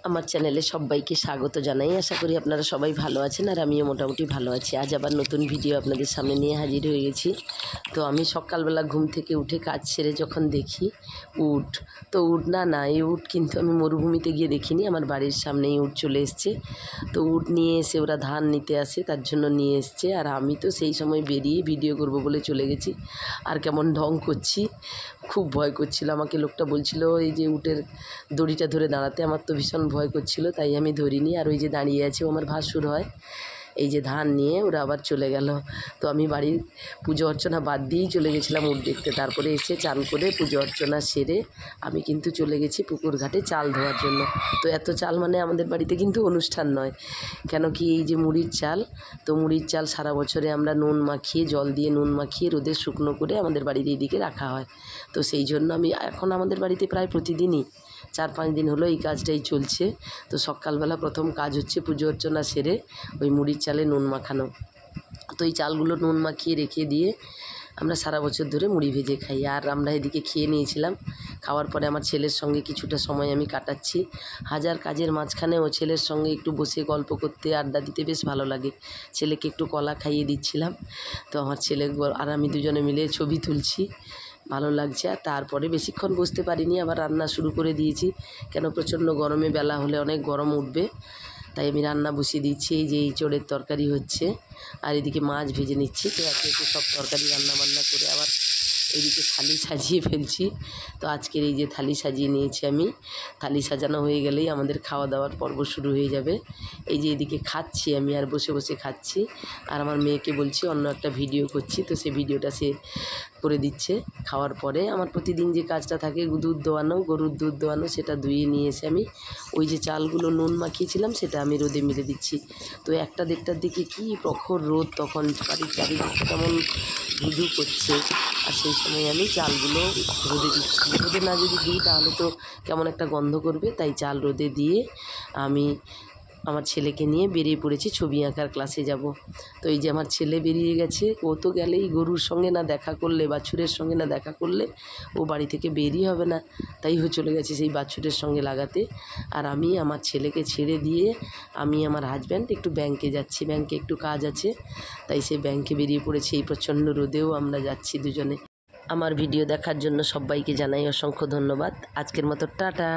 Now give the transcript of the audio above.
আমার চ্যানেলে সবাইকে স্বাগত জানাই। আশা করি আপনারা সবাই ভালো আছেন আর আমিও মোটামুটি ভালো আছি। আজ আবার নতুন ভিডিও আপনাদের সামনে নিয়ে হাজির হয়ে গেছি। তো আমি সকালবেলা ঘুম থেকে উঠে কাজ সেরে যখন দেখি উট, তো উট না এই উট কিন্তু আমি মরুভূমিতে গিয়ে দেখিনি, আমার বাড়ির সামনেই উট চলে এসছে। তো উট নিয়ে এসে ওরা ধান নিতে আসে, তার জন্য নিয়ে এসছে। আর আমি তো সেই সময় বেরিয়ে ভিডিও করব বলে চলে গেছি। আর কেমন ঢং করছি, খুব ভয় করছিল। আমাকে লোকটা বলছিল এই যে উটের দড়িটা ধরে দাঁড়াতে, আমার তো ভীষণ ভয় করছিল, তাই আমি ধরিনি। আর ওই যে দাঁড়িয়ে আছে ও আমার ভাসুর হয়। এই যে ধান নিয়ে ওরা আবার চলে গেল। তো আমি বাড়ির পুজো অর্চনা বাদ দিয়েই চলে গেছিলাম উট দেখতে। তারপরে এসে চান করে পুজো অর্চনা সেরে আমি কিন্তু চলে গেছি পুকুর ঘাটে চাল ধোয়ার জন্য। তো এত চাল মানে আমাদের বাড়িতে কিন্তু অনুষ্ঠান নয়, কেন কি এই যে মুড়ির চাল, তো মুড়ির চাল সারা বছরে আমরা নুন মাখিয়ে, জল দিয়ে নুন মাখিয়ে রোদে শুকনো করে আমাদের বাড়ির এইদিকে রাখা হয়। তো সেই জন্য আমি এখন আমাদের বাড়িতে প্রায় প্রতিদিনই 4-5 দিন হলো এই কাজটাই চলছে। তো সকালবেলা প্রথম কাজ হচ্ছে পুজো অর্চনা সেরে ওই মুড়ির চালে নুন মাখানো। তো এই চালগুলো নুন মাখিয়ে রেখে দিয়ে আমরা সারা বছর ধরে মুড়ি ভেজে খাই। আর আমরা এদিকে খেয়ে নিয়েছিলাম। খাওয়ার পরে আমার ছেলের সঙ্গে কিছুটা সময় আমি কাটাচ্ছি। হাজার কাজের মাঝখানেও ছেলের সঙ্গে একটু বসে গল্প করতে, আড্ডা দিতে বেশ ভালো লাগে। ছেলেকে একটু কলা খাইয়ে দিচ্ছিলাম। তো আমার ছেলে আর আমি দুজনে মিলে ছবি তুলছি, ভালো লাগছে। আর তারপরে বেশিক্ষণ বসতে পারিনি, আবার রান্না শুরু করে দিয়েছি, কেন প্রচণ্ড গরমে বেলা হলে অনেক গরম উঠবে, তাই আমি রান্না বসিয়ে দিচ্ছি। এই যে এঁচোড়ের তরকারি হচ্ছে আর এদিকে মাছ ভেজে নিচ্ছি। তো একে সব তরকারি রান্না বান্না করে আবার এইদিকে থালি সাজিয়ে ফেলছি। তো আজকের এই যে থালি সাজিয়ে নিয়েছি আমি, থালি সাজানো হয়ে গেলেই আমাদের খাওয়া দাওয়ার পর্ব শুরু হয়ে যাবে। এই যে এদিকে খাচ্ছি আমি, আর বসে বসে খাচ্ছি। আর আমার মেয়েকে বলছি অন্য একটা ভিডিও করছি, তো সেই ভিডিওটা সে করে দিচ্ছে। খাওয়ার পরে আমার প্রতিদিন যে কাজটা থাকে দুধ দোয়ানো, গরুর দুধ দোয়ানো, সেটা দুইয়ে নিয়ে এসে আমি ওই যে চালগুলো নুন মাখিয়েছিলাম সেটা আমি রোদে মেলে দিচ্ছি। তো 1-1:30টার দিকে কি প্রখর রোদ, তখন বাড়ির চারিদিকে কেমন ধুধু করছে। আর সেই সময় আমি চালগুলো রোদে দিচ্ছি। রোদে না যদি দিই তাহলে তো কেমন একটা গন্ধ করবে, তাই চাল রোদে দিয়ে আমি আমার ছেলেকে নিয়ে বেরিয়ে পড়েছি ছবি আঁকার ক্লাসে যাব। তো এই যে আমার ছেলে বেরিয়ে গেছে, ও তো গেলেই গরুর সঙ্গে না দেখা করলে, বাছুরের সঙ্গে না দেখা করলে ও বাড়ি থেকে বেরই হবে না, তাই ও চলে গেছে সেই বাছুরের সঙ্গে লাগাতে। আর আমি আমার ছেলেকে ছেড়ে দিয়ে আমি আমার হাজব্যান্ড একটু ব্যাংকে যাচ্ছি, ব্যাংকে একটু কাজ আছে, তাই সে ব্যাংকে বেরিয়ে পড়েছে। এই প্রচণ্ড রোদেও আমরা যাচ্ছি দুজনে। আমার ভিডিও দেখার জন্য সবাইকে জানাই অসংখ্য ধন্যবাদ। আজকের মতো টাটা।